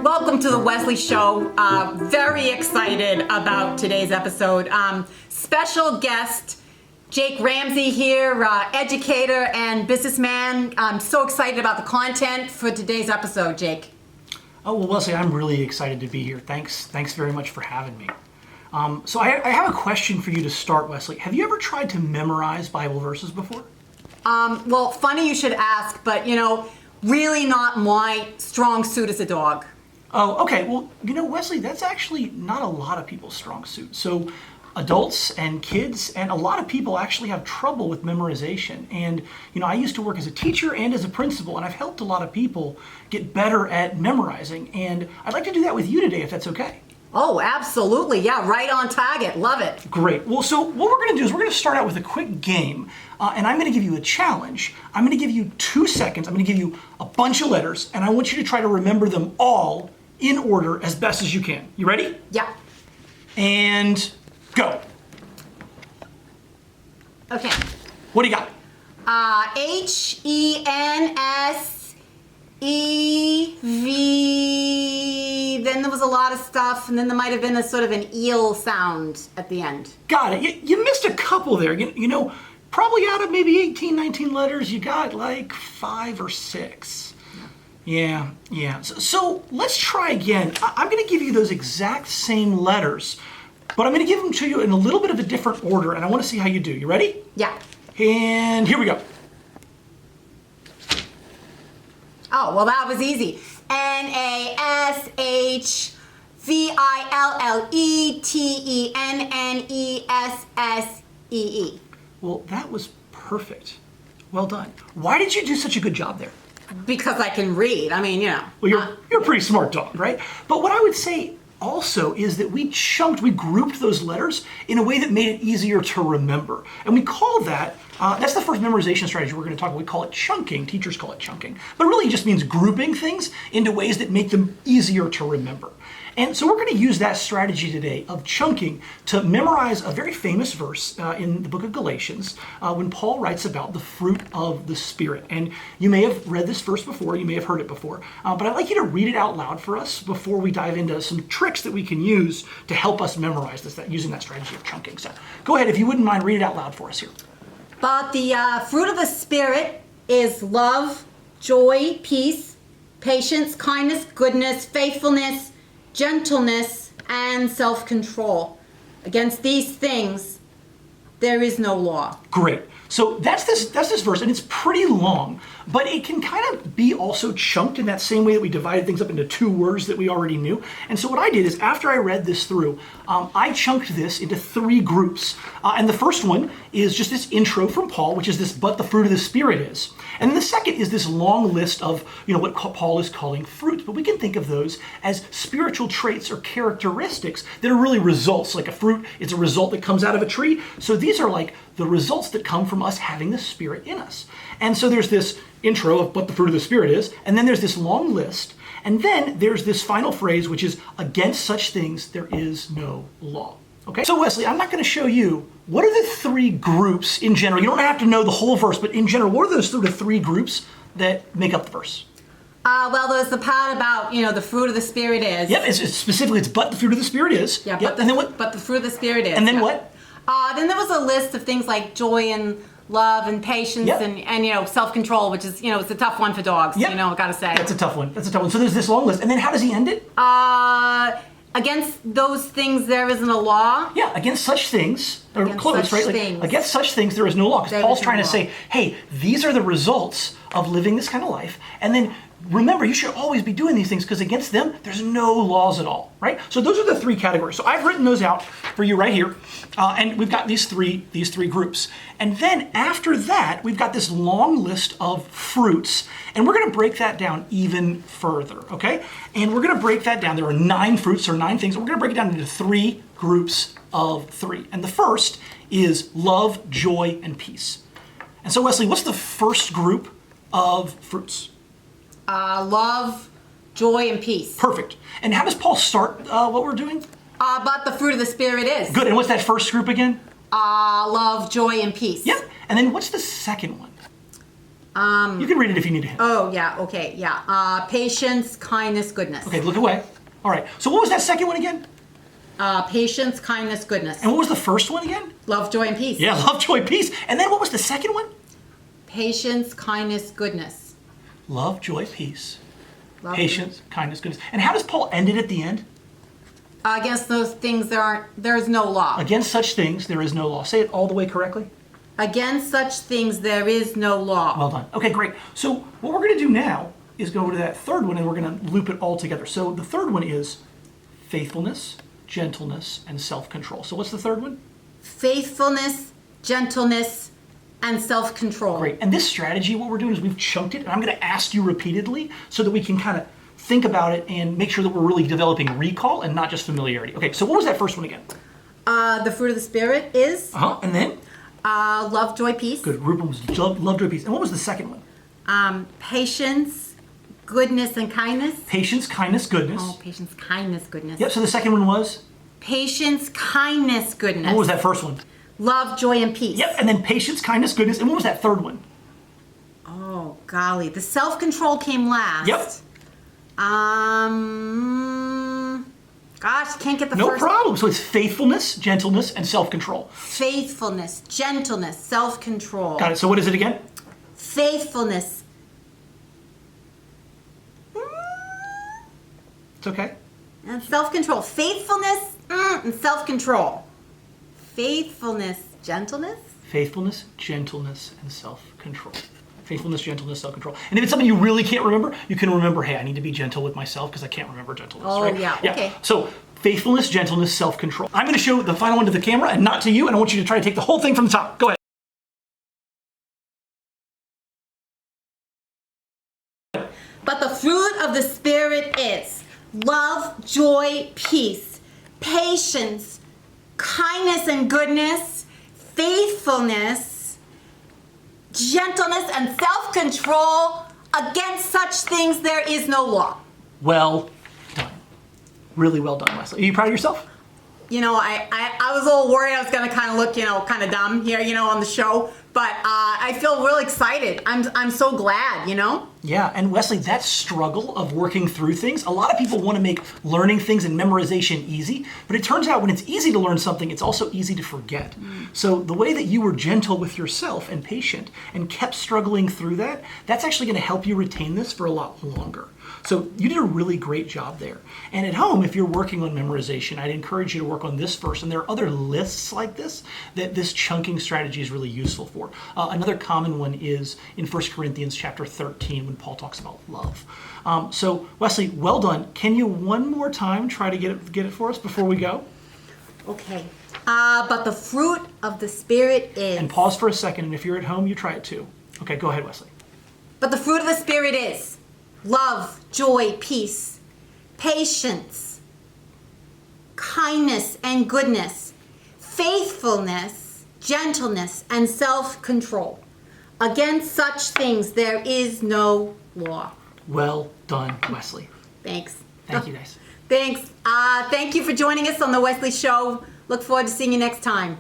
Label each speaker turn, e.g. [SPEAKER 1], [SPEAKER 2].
[SPEAKER 1] Welcome to the Wesley Show. Very excited about today's episode. Special guest, Jake Ramsey here, educator and businessman. I'm so excited about the content for today's episode, Jake.
[SPEAKER 2] Oh, well, Wesley, I'm really excited to be here. Thanks very much for having me. So I have a question for you to start, Wesley. Have you ever tried to memorize Bible verses before?
[SPEAKER 1] Well, funny you should ask, but really not my strong suit as a dog.
[SPEAKER 2] Oh, okay. Well, Wesley, that's actually not a lot of people's strong suit. So adults and kids and a lot of people actually have trouble with memorization. And, I used to work as a teacher and as a principal, and I've helped a lot of people get better at memorizing. And I'd like to do that with you today, if that's okay.
[SPEAKER 1] Oh, absolutely. Yeah, right on target. Love it.
[SPEAKER 2] Great. Well, so what we're going to do is we're going to start out with a quick game, and I'm going to give you a challenge. I'm going to give you 2 seconds. I'm going to give you a bunch of letters, and I want you to try to remember them all in order as best as you can. You ready?
[SPEAKER 1] Yeah.
[SPEAKER 2] And go.
[SPEAKER 1] Okay.
[SPEAKER 2] What do you got?
[SPEAKER 1] H-E-N-S-E-V. Then there was a lot of stuff, and then there might have been a sort of an eel sound at the end.
[SPEAKER 2] Got it. You missed a couple there. Probably out of maybe 18, 19 letters, you got like 5 or 6. Yeah. So let's try again. I'm going to give you those exact same letters, but I'm going to give them to you in a little bit of a different order, and I want to see how you do. You ready?
[SPEAKER 1] Yeah.
[SPEAKER 2] And here we go.
[SPEAKER 1] Oh, well, that was easy. N-A-S-H-V-I-L-L-E-T-E-N-N-E-S-S-E-E.
[SPEAKER 2] Well, that was perfect. Well done. Why did you do such a good job there?
[SPEAKER 1] Because I can read. I mean,
[SPEAKER 2] Well, you're a pretty smart dog, right? But what I would say also is that we grouped those letters in a way that made it easier to remember. And we call that, that's the first memorization strategy we're going to talk about. We call it chunking. Teachers call it chunking. But really it just means grouping things into ways that make them easier to remember. And so we're going to use that strategy today of chunking to memorize a very famous verse in the book of Galatians when Paul writes about the fruit of the Spirit. And you may have read this verse before, you may have heard it before, but I'd like you to read it out loud for us before we dive into some tricks that we can use to help us memorize this, using that strategy of chunking. So go ahead, if you wouldn't mind, read it out loud for us here.
[SPEAKER 1] But the fruit of the Spirit is love, joy, peace, patience, kindness, goodness, faithfulness, gentleness, and self-control. Against these things, there is no law.
[SPEAKER 2] Great. So that's this verse, and it's pretty long, but it can kind of be also chunked in that same way that we divided things up into 2 words that we already knew. And so what I did is after I read this through, I chunked this into 3 groups. And the first one is just this intro from Paul, which is this, but the fruit of the Spirit is. And then the second is this long list of, what Paul is calling fruits. But we can think of those as spiritual traits or characteristics that are really results. Like a fruit is a result that comes out of a tree. So these are like the results that come from us having the Spirit in us. And so there's this intro of what the fruit of the Spirit is, and then there's this long list, and then there's this final phrase, which is, against such things there is no law. Okay? So Wesley, I'm not going to show you, what are the 3 groups in general? You don't have to know the whole verse, but in general, what are those sort of 3 groups that make up the verse?
[SPEAKER 1] Well, there's the part about, the fruit of the Spirit is.
[SPEAKER 2] Yep, it's specifically, it's but the fruit of the Spirit is.
[SPEAKER 1] Yeah,
[SPEAKER 2] yep. And then what?
[SPEAKER 1] But the fruit of the Spirit is.
[SPEAKER 2] And then what?
[SPEAKER 1] Then there was a list of things like joy and love and patience and self-control, which is, it's a tough one for dogs,
[SPEAKER 2] yep.
[SPEAKER 1] Gotta say.
[SPEAKER 2] That's a tough one. So there's this long list. And then how does he end it?
[SPEAKER 1] Against those things there isn't a law.
[SPEAKER 2] Yeah, against such things, or
[SPEAKER 1] against
[SPEAKER 2] close,
[SPEAKER 1] such
[SPEAKER 2] right?
[SPEAKER 1] Things.
[SPEAKER 2] Against such things there is no law. Because Paul's trying to say, hey, these are the results of living this kind of life. And then remember, you should always be doing these things because against them, there's no laws at all, right? So those are the 3 categories. So I've written those out for you right here. And we've got these three groups. And then after that, we've got this long list of fruits. And we're going to break that down even further, okay? And we're going to break that down. There are 9 fruits or 9 things. And we're going to break it down into 3 groups of 3. And the first is love, joy, and peace. And so Wesley, what's the first group of fruits?
[SPEAKER 1] Love, joy, and peace.
[SPEAKER 2] Perfect. And how does Paul start what we're doing?
[SPEAKER 1] But the fruit of the Spirit is.
[SPEAKER 2] Good. And what's that first group again?
[SPEAKER 1] Love, joy, and peace.
[SPEAKER 2] Yep. And then what's the second one? You can read it if you need a hint.
[SPEAKER 1] Oh, yeah, okay, yeah. Patience, kindness, goodness.
[SPEAKER 2] Okay, look away. All right. So what was that second one again?
[SPEAKER 1] Patience, kindness, goodness.
[SPEAKER 2] And what was the first one again?
[SPEAKER 1] Love, joy, and peace.
[SPEAKER 2] Yeah, love, joy, peace. And then what was the second one?
[SPEAKER 1] Patience, kindness, goodness.
[SPEAKER 2] Love, joy, peace.
[SPEAKER 1] Love,
[SPEAKER 2] Patience, kindness, goodness. And how does Paul end it at the end?
[SPEAKER 1] Against those things there is no law.
[SPEAKER 2] Against such things there is no law. Say it all the way correctly.
[SPEAKER 1] Against such things there is no law.
[SPEAKER 2] Well done. Okay, great. So what we're going to do now is go over to that third one, and we're going to loop it all together. So the third one is faithfulness, gentleness, and self-control. So what's the third one?
[SPEAKER 1] Faithfulness, gentleness, and self-control.
[SPEAKER 2] Great. And this strategy, what we're doing is we've chunked it, and I'm going to ask you repeatedly so that we can kind of think about it and make sure that we're really developing recall and not just familiarity. Okay, so what was that first one again?
[SPEAKER 1] The fruit of the Spirit is
[SPEAKER 2] And then?
[SPEAKER 1] love, joy, peace.
[SPEAKER 2] Good. Group one was love, joy, peace. And what was the second one?
[SPEAKER 1] Patience, goodness, and kindness.
[SPEAKER 2] Patience, kindness, goodness.
[SPEAKER 1] Oh, patience, kindness, goodness.
[SPEAKER 2] Yep, so the second one was?
[SPEAKER 1] Patience, kindness, goodness.
[SPEAKER 2] And what was that first one?
[SPEAKER 1] Love, joy, and peace.
[SPEAKER 2] Yep, and then patience, kindness, goodness. And what was that third one?
[SPEAKER 1] Oh, golly. The self-control came last.
[SPEAKER 2] Yep.
[SPEAKER 1] Gosh, can't get the
[SPEAKER 2] No
[SPEAKER 1] first.
[SPEAKER 2] problem. So it's faithfulness, gentleness, and self-control.
[SPEAKER 1] Faithfulness, gentleness, self-control.
[SPEAKER 2] Got it. So what is it again?
[SPEAKER 1] Faithfulness.
[SPEAKER 2] It's okay.
[SPEAKER 1] And self-control. Faithfulness and self-control. Faithfulness, gentleness.
[SPEAKER 2] Faithfulness, gentleness, and self-control. Faithfulness, gentleness, self-control. And if it's something you really can't remember, you can remember, hey, I need to be gentle with myself because I can't remember gentleness.
[SPEAKER 1] Oh,
[SPEAKER 2] right?
[SPEAKER 1] yeah, okay.
[SPEAKER 2] So faithfulness, gentleness, self-control. I'm going to show the final one to the camera and not to you, and I want you to try to take the whole thing from the top. Go ahead.
[SPEAKER 1] But the fruit of the Spirit is love, joy, peace, patience, kindness and goodness, faithfulness, gentleness, and self-control. Against such things there is no law.
[SPEAKER 2] Well done. Really well done, Wesley. Are you proud of yourself?
[SPEAKER 1] You know, I was a little worried I was going to kind of look, kind of dumb here, on the show. But I feel really excited. I'm so glad,
[SPEAKER 2] Yeah, and Wesley, that struggle of working through things, a lot of people want to make learning things and memorization easy, but it turns out when it's easy to learn something, it's also easy to forget. So the way that you were gentle with yourself and patient and kept struggling through that, that's actually going to help you retain this for a lot longer. So you did a really great job there. And at home, if you're working on memorization, I'd encourage you to work on this first. And there are other lists like this that this chunking strategy is really useful for. Another common one is in 1 Corinthians chapter 13 when Paul talks about love. So Wesley, well done. Can you one more time try to get it for us before we go?
[SPEAKER 1] Okay. But the fruit of the Spirit is...
[SPEAKER 2] And pause for a second, and if you're at home, you try it too. Okay, go ahead, Wesley.
[SPEAKER 1] But the fruit of the Spirit is love, joy, peace, patience, kindness and goodness, faithfulness, gentleness, and self-control. Against such things there is no law.
[SPEAKER 2] Well done, Wesley.
[SPEAKER 1] Thanks.
[SPEAKER 2] Thank you, guys.
[SPEAKER 1] Thanks. Thank you for joining us on the Wesley Show. Look forward to seeing you next time.